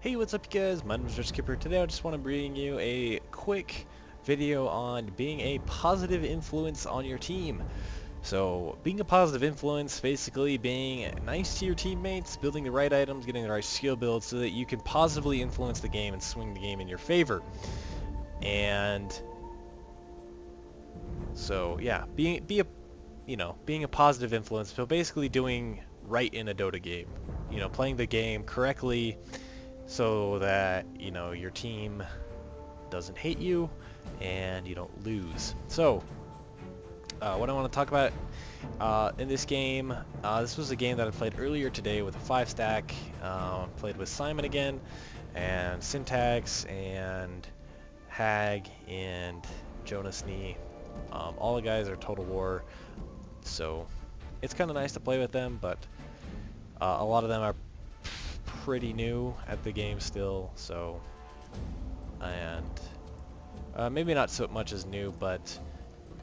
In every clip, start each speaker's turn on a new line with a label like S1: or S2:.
S1: Hey, what's up you guys? My name is Rich Skipper. Today I just want to bring you a quick video on being a positive influence on your team. So, being a positive influence, basically being nice to your teammates, building the right items, getting the right skill builds so that you can positively influence the game and swing the game in your favor. And so, yeah, being a positive influence, so basically doing right in a Dota game. Playing the game correctly so that, your team doesn't hate you and you don't lose. So, what I want to talk about in this game, this was a game that I played earlier today with a 5-stack. Played with Simon again, and Syntax, and Hag, and Jonas Nee. All the guys are Total War, so it's kind of nice to play with them, but a lot of them are pretty new at the game still, so, and maybe not so much as new, but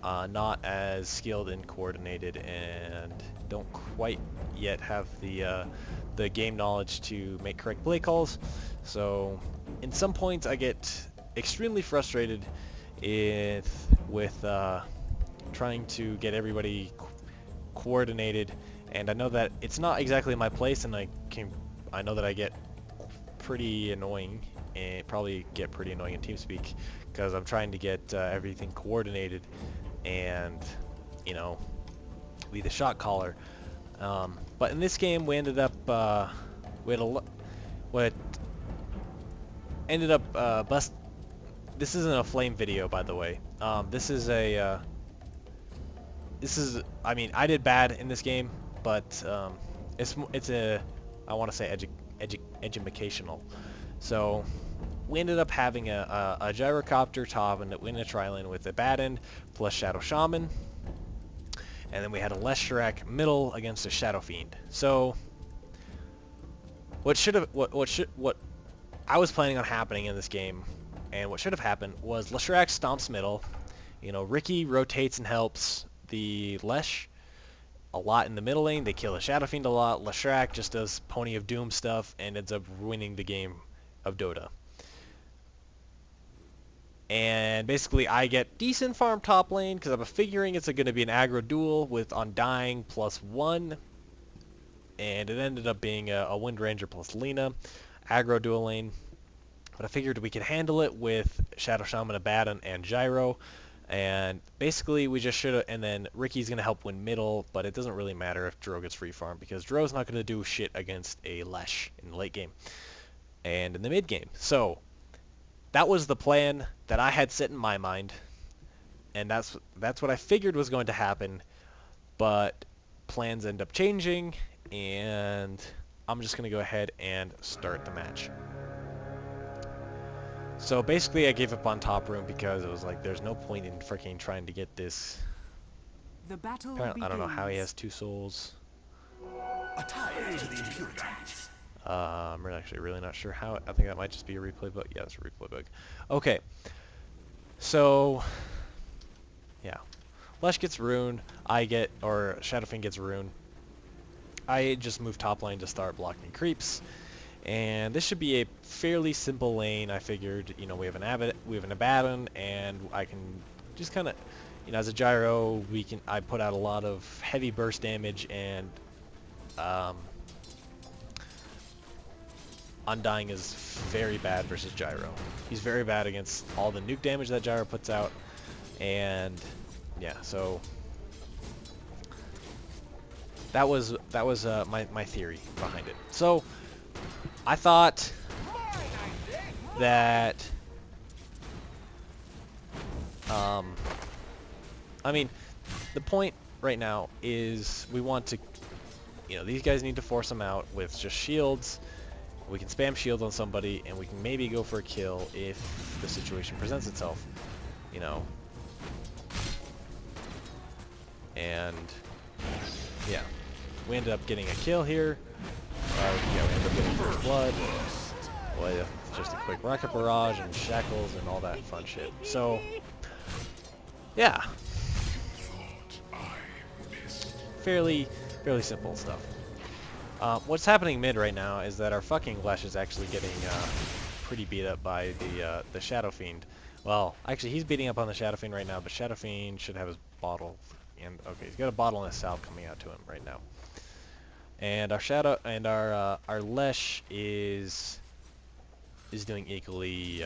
S1: not as skilled and coordinated, and don't quite yet have the game knowledge to make correct play calls. So in some points I get extremely frustrated with trying to get everybody coordinated, and I know that it's not exactly my place, and I know that I get pretty annoying, and probably get pretty annoying in TeamSpeak, because I'm trying to get everything coordinated and, be the shot caller. But in this game we ended up, what ended up this isn't a flame video, by the way. This is, I mean, I did bad in this game, but it's a, I want to say educational. So we ended up having a gyrocopter top and in a tri-lane with a bad end plus Shadow Shaman, and then we had a Leshrac middle against a Shadow Fiend. So what I was planning on happening in this game, and what should have happened, was Leshrac stomps middle. Ricky rotates and helps the Lesh a lot in the middle lane. They kill a Shadow Fiend a lot. Leshrac just does Pony of Doom stuff and ends up winning the game of Dota. And basically I get decent farm top lane because I'm figuring it's going to be an aggro duel with Undying +1, and it ended up being a Wind Ranger plus Lina aggro duel lane. But I figured we could handle it with Shadow Shaman, Abaddon, and Gyro. And basically we just should have, and then Ricky's going to help win middle, but it doesn't really matter if Dro gets free farm, because Dro's not going to do shit against a Lesh in the late game and in the mid game. So that was the plan that I had set in my mind, and that's what I figured was going to happen, but plans end up changing, and I'm just going to go ahead and start the match. So basically I gave up on top room because it was like, there's no point in freaking trying to get this.
S2: The battle
S1: Apparently, I don't know how he has 2 souls. I'm actually really not sure how. I think that might just be a replay bug. Yeah, it's a replay bug. Okay. So, yeah. Lesh gets rune. Or Shadowfiend gets rune. I just move top lane to start blocking creeps. And this should be a fairly simple lane. I figured, we have an Abaddon, and I can just kind of, as a gyro, I put out a lot of heavy burst damage, and Undying is very bad versus Gyro. He's very bad against all the nuke damage that Gyro puts out, and yeah, so that was my theory behind it. So I thought that, I mean, the point right now is we want to, these guys need to force them out with just shields. We can spam shield on somebody, and we can maybe go for a kill if the situation presents itself, And yeah, we ended up getting a kill here. Yeah, we ended up getting first blood. Well, just a quick rocket barrage and shackles and all that fun shit. So, yeah, fairly simple stuff. What's happening mid right now is that our fucking Lesh is actually getting pretty beat up by the Shadow Fiend. Well, actually he's beating up on the Shadow Fiend right now, but Shadow Fiend should have his bottle. And okay, he's got a bottle and a salve coming out to him right now. And our Lesh is doing equally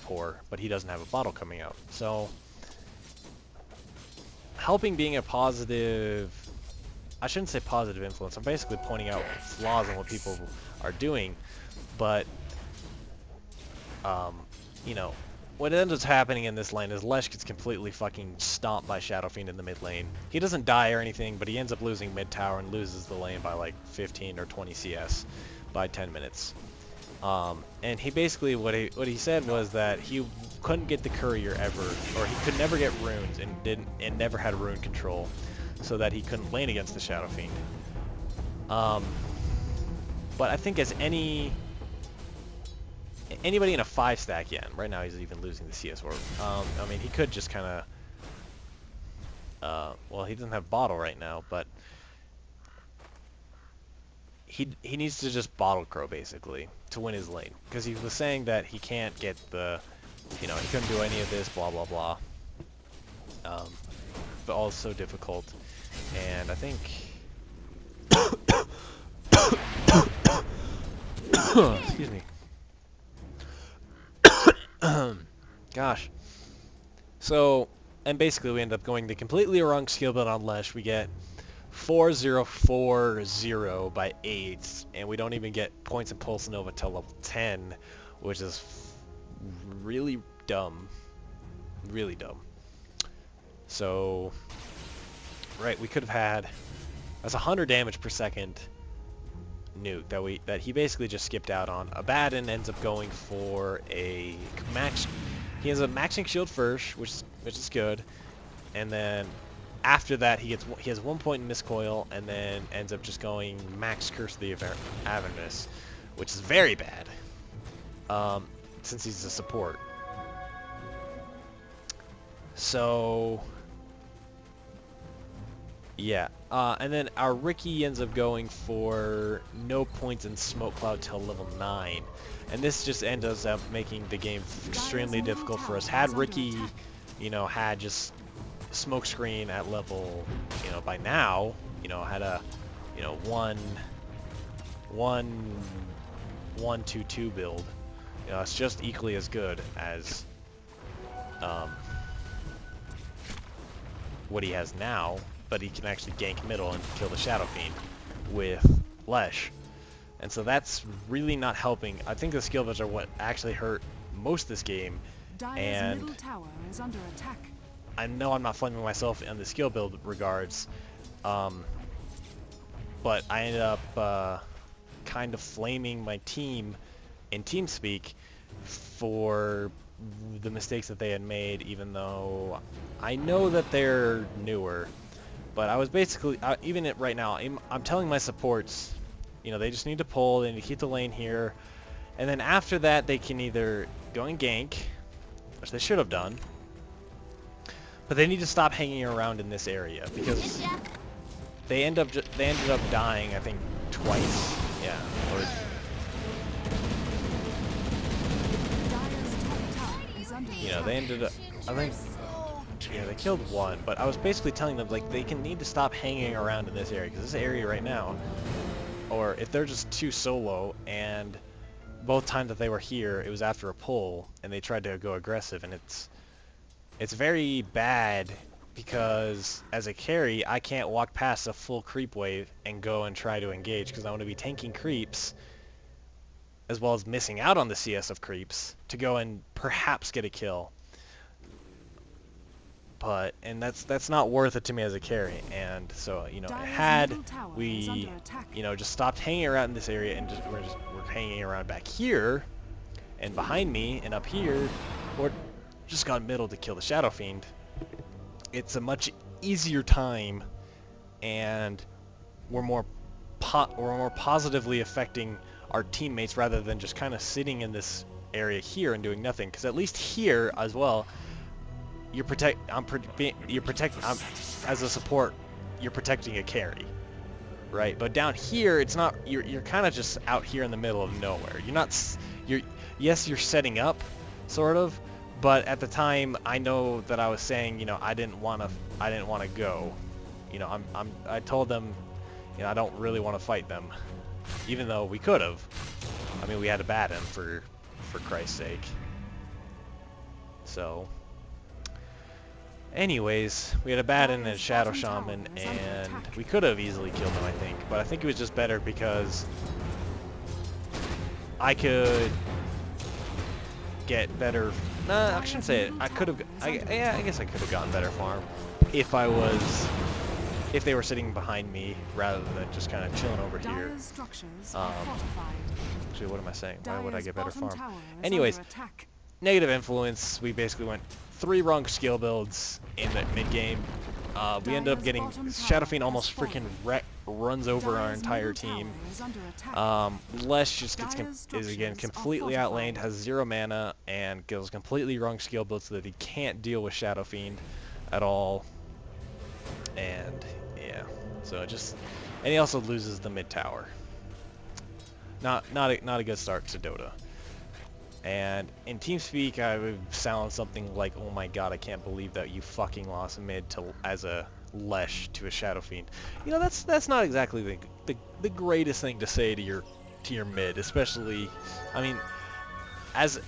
S1: poor, but he doesn't have a bottle coming out. So helping being a positive, I shouldn't say positive influence. I'm basically pointing out flaws in what people are doing, but you know, what ends up happening in this lane is Lesh gets completely fucking stomped by Shadow Fiend in the mid lane. He doesn't die or anything, but he ends up losing mid tower and loses the lane by like 15 or 20 CS by 10 minutes. And he basically, what he said was that he couldn't get the courier ever, or he could never get runes and never had rune control, so that he couldn't lane against the Shadow Fiend. But I think as anybody in a 5-stack, yeah, right now he's even losing the CS orb. I mean, he could just kind of, well, he doesn't have bottle right now, but he needs to just bottle crow basically to win his lane, because he was saying that he can't get the, he couldn't do any of this, blah blah blah. But all is so difficult, and I think, excuse me. Gosh. So, and basically we end up going the completely wrong skill build on Lesh. We get 4040 by 8, and we don't even get points in Pulse Nova till level 10, which is really dumb. Really dumb. So, right, we could have had, that's 100 damage per second nuke that he basically just skipped out on. Abaddon ends up going for a max. He ends up maxing shield first, which is good, and then after that he has 1 point in miscoil, and then ends up just going max Curse of the Avernus, which is very bad, since he's a support. So yeah, and then our Ricky ends up going for no points in Smoke Cloud till level 9. And this just ends up making the game extremely difficult for us. Had Ricky, had just Smoke Screen at level, by now, had a, 1-2-2 build, it's just equally as good as what he has now. But he can actually gank middle and kill the Shadow Fiend with Lesh. And so that's really not helping. I think the skill builds are what actually hurt most of this game. And
S2: middle tower is under attack.
S1: I know I'm not flaming myself in the skill build regards, but I ended up kind of flaming my team in TeamSpeak for the mistakes that they had made, even though I know that they're newer. But I was basically, even right now, I'm telling my supports, they just need to pull, they need to keep the lane here. And then after that, they can either go and gank, which they should have done. But they need to stop hanging around in this area, because they ended up dying, I think, twice. Yeah. Or, they ended up, I think, yeah, they killed one, but I was basically telling them, like, they need to stop hanging around in this area, because this area right now, or if they're just too solo, and both times that they were here, it was after a pull, and they tried to go aggressive, and it's very bad, because as a carry, I can't walk past a full creep wave and go and try to engage, because I want to be tanking creeps, as well as missing out on the CS of creeps, to go and perhaps get a kill. And that's not worth it to me as a carry. And so, had we, just stopped hanging around in this area and we're hanging around back here and behind me and up here, or just got middle to kill the Shadow Fiend, it's a much easier time, and we're more positively affecting our teammates rather than just kind of sitting in this area here and doing nothing. Because at least here as well, as a support, you're protecting a carry, right? But down here, it's not. You're kind of just out here in the middle of nowhere. You're not. Yes, you're setting up, sort of. But at the time, I know that I was saying, you know, I didn't want to go. You know, I told them, you know, I don't really want to fight them, even though we could have. I mean, we had to bat him for Christ's sake. So, anyways, we had a Batten and a Shadow Shaman, and we could have easily killed him, I think. But I think it was just better because I could get better. Nah, I shouldn't say it. I could have. Yeah, I guess I could have gotten better farm if they were sitting behind me rather than just kind of chilling over here. Actually, what am I saying? Why would I get better farm? Anyways, negative influence. We basically went 3 wrong skill builds in the mid game. We ended up getting Shadow Fiend almost freaking runs over our entire team. Lesh just is again completely outlaned, has 0 mana, and goes completely wrong skill build so that he can't deal with Shadow Fiend at all. And yeah, so and he also loses the mid tower. Not a good start to Dota. And in TeamSpeak, I would sound something like, "Oh my God, I can't believe that you fucking lost mid as a Lesh to a Shadow Fiend." You know, that's not exactly the greatest thing to say to your mid, especially. I mean, as a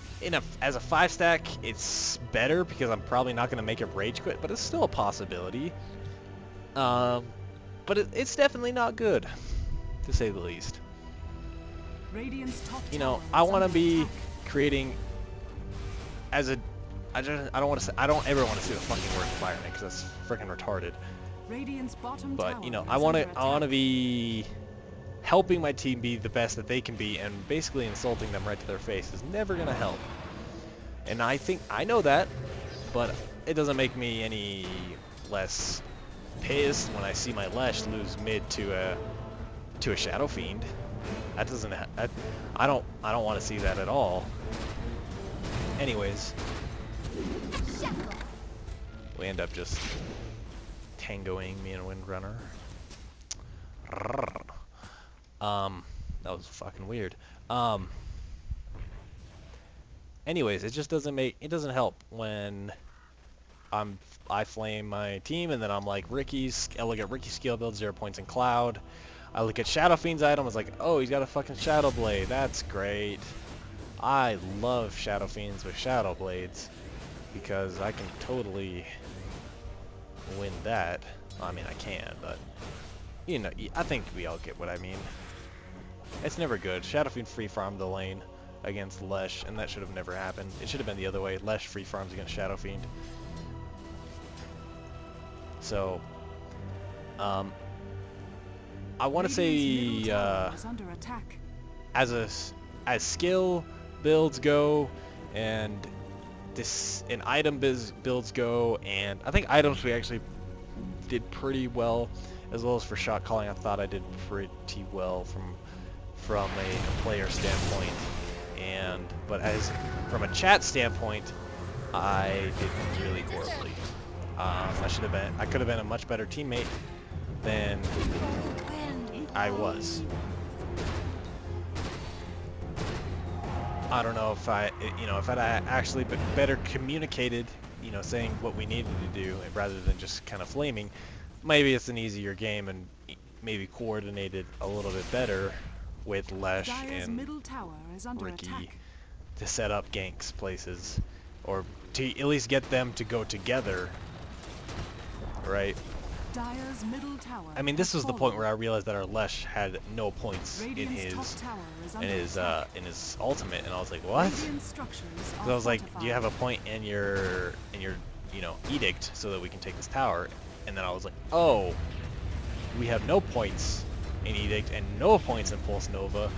S1: 5-stack, it's better because I'm probably not going to make it rage quit, but it's still a possibility. But it's definitely not good, to say the least. You know, I want to be creating I don't ever want to say the fucking word environment because that's freaking retarded. But you know, I want to be helping my team be the best that they can be, and basically insulting them right to their face is never gonna help. And I know that, but it doesn't make me any less pissed when I see my Lesh lose mid to a Shadow Fiend. That doesn't. I don't want to see that at all. Anyways, we end up just tangoing, me and Windrunner. That was fucking weird. Anyways, it just doesn't help when I flame my team and then I'm like I look at Ricky's skill build, 0 points in Cloud. I look at Shadow Fiend's item, I was like, oh, he's got a fucking Shadow Blade. That's great. I love Shadow Fiends with Shadow Blades because I can totally win that. I mean, I can, but you know, I think we all get what I mean. It's never good. Shadow Fiend free farmed the lane against Lesh, and that should have never happened. It should have been the other way. Lesh free farms against Shadow Fiend. So, I want to say, as skill builds go, and item builds go, and I think items we actually did pretty well, as well as for shot calling. I thought I did pretty well from a player standpoint, but from a chat standpoint, I did really horribly. I could have been a much better teammate than I was. I don't know if if I'd actually been better communicated, you know, saying what we needed to do rather than just kind of flaming, maybe it's an easier game and maybe coordinated a little bit better with Lesh and Ricky to set up ganks places, or to at least get them to go together, right? I mean, this was the point where I realized that our Lesh had no points in his ultimate, and I was like, what? So I was like, do you have a point in your you know, edict so that we can take this tower? And then I was like, oh, we have no points in edict and no points in Pulse Nova,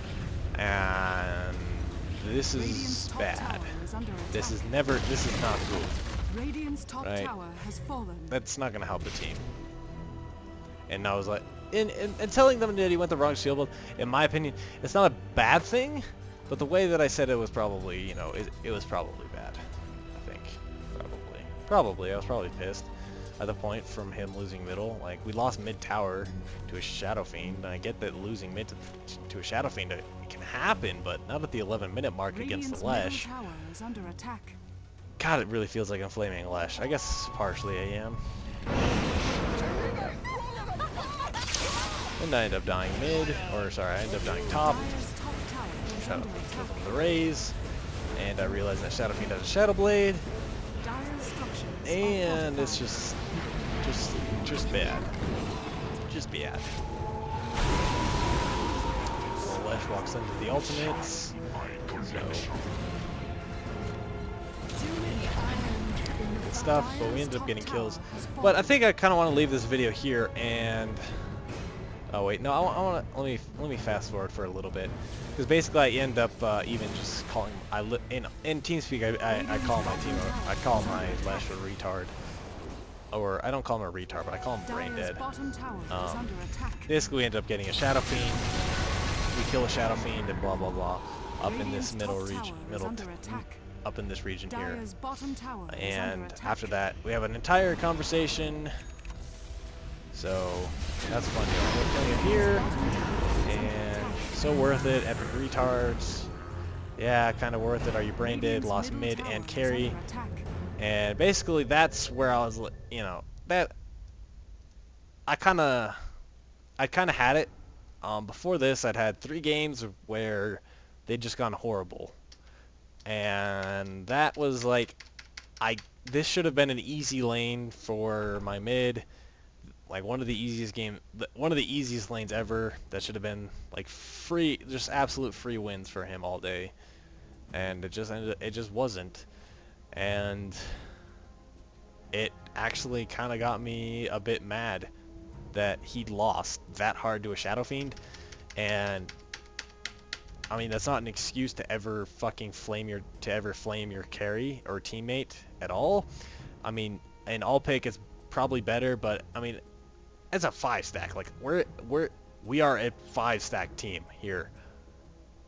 S1: and this is bad. This is not good. Right? That's not gonna help the team. And I was like, and telling them that he went the wrong shield build, in my opinion, it's not a bad thing, but the way that I said it was probably, you know, it was probably bad. I think, probably, I was probably pissed. at the point from him losing middle. Like, we lost mid tower to a Shadow Fiend, and I get that losing mid to a Shadow Fiend, it can happen, but not at the 11-minute mark against the Lesh.
S2: Tower is under attack.
S1: God, it really feels like I'm flaming Lesh. I guess partially I am. And I end up dying mid, or sorry, I end up dying top. Shadow Fiend the raise, and I realize that Shadow Fiend has a Shadow Blade, and it's just bad. Just bad. Lesh walks into the ultimates, so good stuff, but we ended up getting kills. But I think I kind of want to leave this video here and... Oh wait, no, I want to let me fast forward for a little bit, because basically I end up even just calling in TeamSpeak I call my team I call my Lesh a retard, or I don't call him a retard, but I call him brain dead. Basically we end up getting a Shadow Fiend, we kill a Shadow Fiend, and blah blah blah up in this up in this region here, and after that we have an entire conversation. So that's fun. We're playing it here, and so worth it. Epic retards. Yeah, kind of worth it. Are you brain dead? Lost mid and carry, and basically that's where I was. You know, that I kind of had it. Before this, I'd had 3 games where they'd just gone horrible, and that was like, this should have been an easy lane for my mid. Like one of the easiest lanes ever. That should have been like free, just absolute free wins for him all day, and it just wasn't, and it actually kind of got me a bit mad that he lost that hard to a Shadow Fiend. And I mean, that's not an excuse to ever fucking flame your carry or teammate at all. I mean, in all pick it's probably better, but I mean, it's a 5-stack. Like we are a 5-stack team here,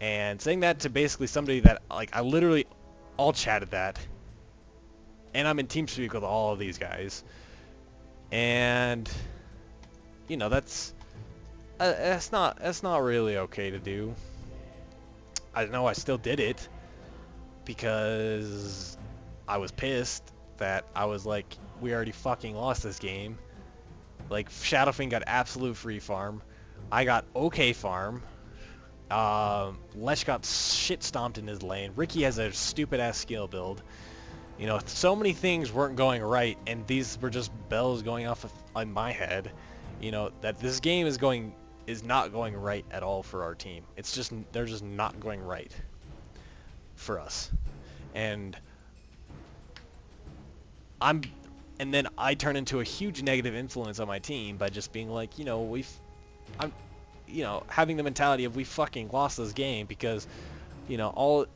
S1: and saying that to basically somebody that, like, I literally all chatted that, and I'm in TeamSpeak with all of these guys, and you know that's not really okay to do. I know I still did it because I was pissed that I was like, we already fucking lost this game. Like, Shadow Fiend got absolute free farm. I got okay farm. Lesh got shit stomped in his lane. Ricky has a stupid ass skill build. You know, so many things weren't going right, and these were just bells going off on my head. You know, that this game is not going right at all for our team. It's just, they're just not going right for us. And then I turn into a huge negative influence on my team by just being like, you know, having the mentality of we fucking lost this game because, you know,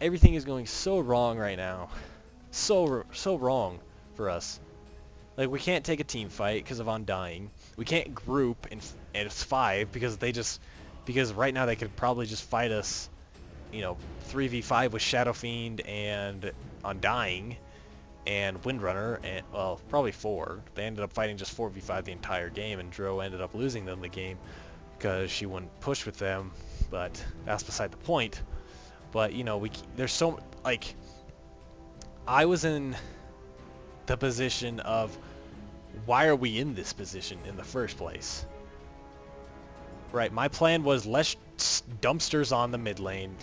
S1: everything is going so wrong right now, so wrong for us. Like, we can't take a team fight because of Undying. We can't group and it's 5 because because right now they could probably just fight us, you know, 3v5 with Shadow Fiend and Undying and Windrunner, and well, probably 4. They ended up fighting just 4v5 the entire game, and Dro ended up losing them the game because she wouldn't push with them, but that's beside the point. But, you know, there's so, like, I was in the position of, why are we in this position in the first place? Right, my plan was let's dumpsters on the mid lane.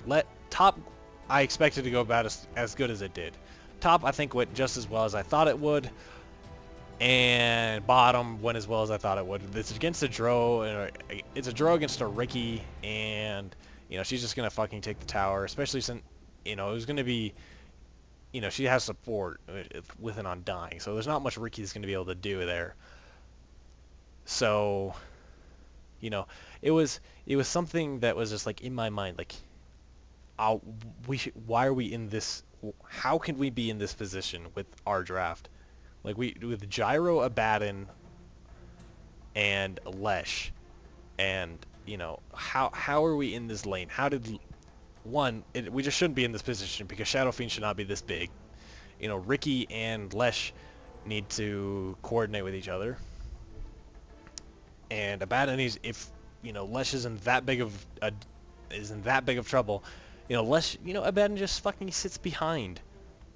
S1: Top, I expected to go about as good as it did. Top, I think, went just as well as I thought it would, and bottom went as well as I thought it would. It's against a Dro, it's a Dro against a Ricky, and, you know, she's just gonna fucking take the tower, especially since, you know, it was gonna be, you know, she has support with an Undying, so there's not much Ricky's gonna be able to do there. So, you know, it was something that was just like in my mind, like, why are we in this? How can we be in this position with our draft? Like, with Gyro, Abaddon, and Lesh, and, you know, how are we in this lane? How did we just shouldn't be in this position because Shadow Fiend should not be this big. You know, Ricky and Lesh need to coordinate with each other. And Abaddon needs, if Lesh isn't that big of trouble, Lesh, Abaddon just fucking sits behind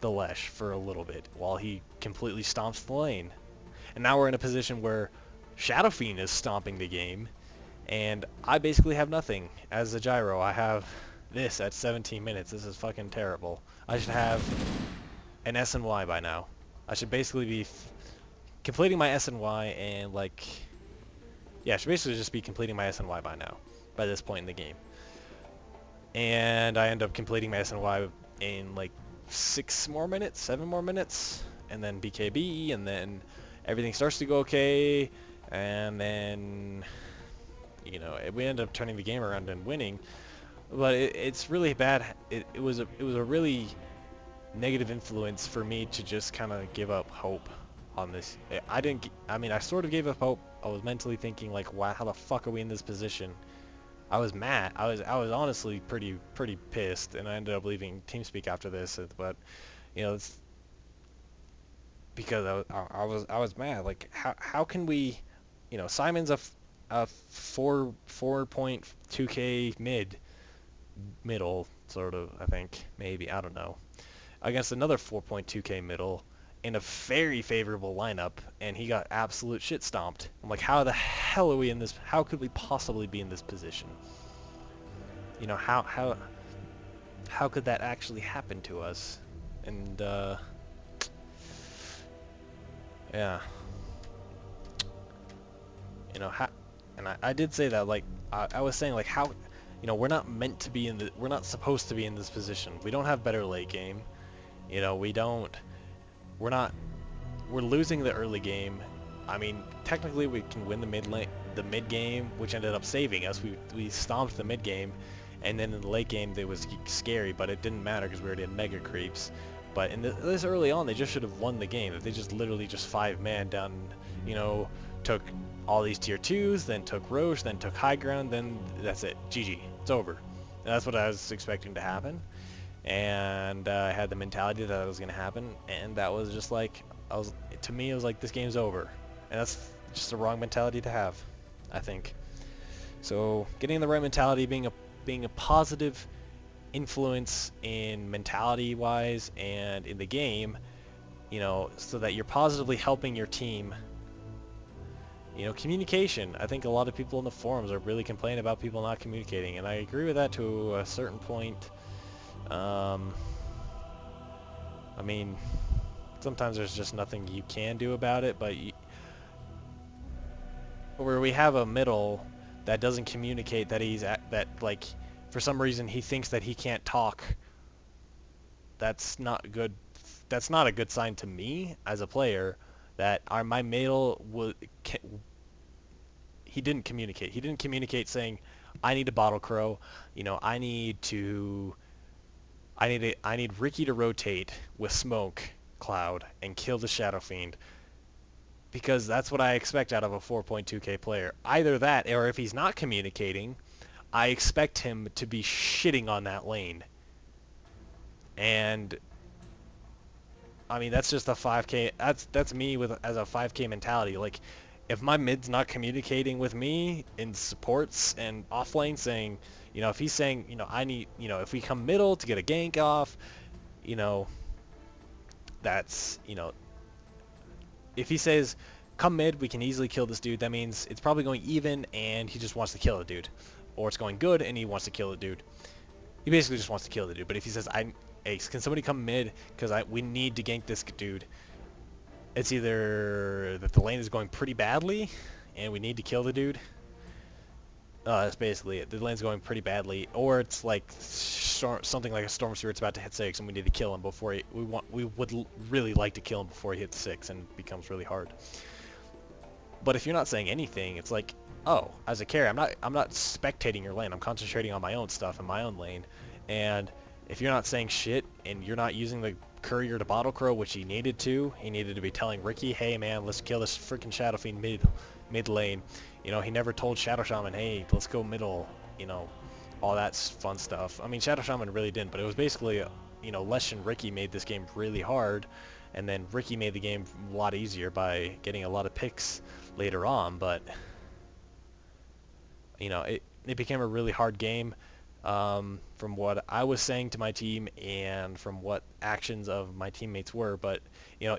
S1: the Lesh for a little bit while he completely stomps the lane. And now we're in a position where Shadow Fiend is stomping the game, and I basically have nothing as a gyro. I have this at 17 minutes. This is fucking terrible. I should have an SNY by now. I should basically be completing my SNY and yeah, I should basically just be completing my SNY by now, by this point in the game. And I end up completing my SNY in like 6 more minutes, 7 more minutes, and then BKB, and then everything starts to go okay, and then we end up turning the game around and winning. But it's really bad. It was a really negative influence for me to just kind of give up hope on this. I mean, I sort of gave up hope. I was mentally thinking like, wow, how the fuck are we in this position? I was mad. I was honestly pretty pissed, and I ended up leaving TeamSpeak after this. But it's because I was mad. Like, how can we, Simon's a 4.2k middle sort of, I think, maybe, I don't know, against another 4.2k middle in a very favorable lineup, and he got absolute shit stomped. I'm like, how the hell are we in this? How could we possibly be in this position? How could that actually happen to us? And yeah, how, and I did say that, like, I was saying, like, how, we're not meant to be we're not supposed to be in this position. We don't have better late game. We're losing the early game. I mean, technically we can win the mid game, which ended up saving us. We stomped the mid game, and then in the late game it was scary, but it didn't matter because we already had mega creeps. But this early on, they just should have won the game. If they just literally just 5-man down, took all these tier 2s, then took Roche, then took high ground, then that's it. GG. It's over. And that's what I was expecting to happen. And I had the mentality that it was going to happen, and that was just like, to me it was like, this game's over. And that's just a wrong mentality to have, I think. So getting the right mentality, being a positive influence in mentality wise and in the game, so that you're positively helping your team. Communication. I think a lot of people in the forums are really complaining about people not communicating, and I agree with that to a certain point. I mean, sometimes there's just nothing you can do about it, but where we have a middle that doesn't communicate, that like, for some reason he thinks that he can't talk, that's not good. That's not a good sign to me as a player, that my middle he didn't communicate. He didn't communicate saying, I need to bottle crow, I need Ricky to rotate with smoke cloud and kill the Shadow Fiend, because that's what I expect out of a 4.2k player. Either that, or if he's not communicating, I expect him to be shitting on that lane. And I mean, that's just a 5k. That's me as a 5k mentality. Like, if my mid's not communicating with me in supports and offlane, saying, if he's saying, I need, if we come middle to get a gank off, that's, if he says, come mid, we can easily kill this dude, that means it's probably going even and he just wants to kill the dude. Or it's going good and he wants to kill the dude. He basically just wants to kill the dude. But if he says, hey, can somebody come mid, because we need to gank this dude, it's either that the lane is going pretty badly and we need to kill the dude. That's basically it. The lane's going pretty badly, or it's like something like a Storm Spirit's about to hit 6 and we need to kill him before we would really like to kill him before he hits 6 and becomes really hard. But if you're not saying anything, it's like, oh, as a carry, I'm not spectating your lane. I'm concentrating on my own stuff in my own lane. And if you're not saying shit and you're not using the courier to bottle crow, which he needed to be telling Ricky, hey man, let's kill this freaking Shadow Fiend mid lane. He never told Shadow Shaman, hey, let's go middle, all that fun stuff. I mean, Shadow Shaman really didn't, but it was basically, Lesh and Ricky made this game really hard, and then Ricky made the game a lot easier by getting a lot of picks later on, but you know, it became a really hard game from what I was saying to my team and from what actions of my teammates were. But you know,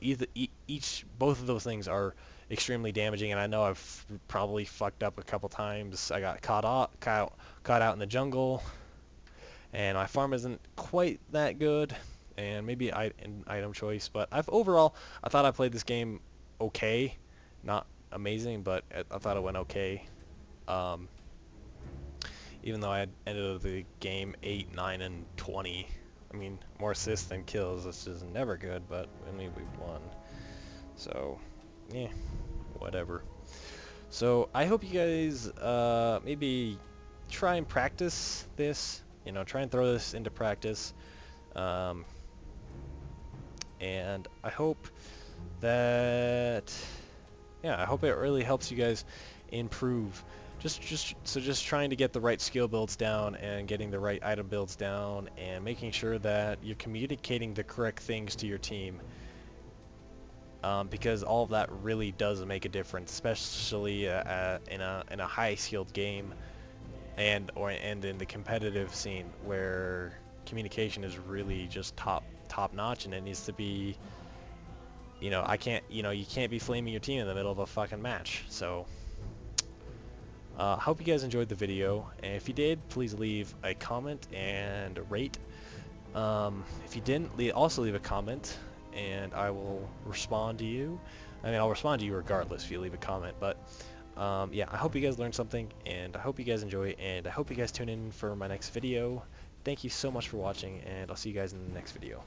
S1: both of those things are extremely damaging, and I know I've probably fucked up a couple times. I got caught out in the jungle, and my farm isn't quite that good, and maybe an item choice. But overall, I thought I played this game okay, not amazing, but I thought it went okay. Um, Even though I had ended up the game 8, 9, and 20. I mean, more assists than kills, which is never good, but I mean, we won. So, yeah, whatever. So, I hope you guys maybe try and practice this. You know, try and throw this into practice. Um, and I hope that, yeah, I hope it really helps you guys improve. Just trying to get the right skill builds down and getting the right item builds down and making sure that you're communicating the correct things to your team, because all of that really does make a difference, especially in a high skilled game and in the competitive scene where communication is really just top notch, and it needs to be, you know, you can't be flaming your team in the middle of a fucking match. So hope you guys enjoyed the video, and if you did, please leave a comment and a rate. If you didn't, also leave a comment, and I will respond to you. I mean, I'll respond to you regardless if you leave a comment, but yeah, I hope you guys learned something, and I hope you guys enjoy, and I hope you guys tune in for my next video. Thank you so much for watching, and I'll see you guys in the next video.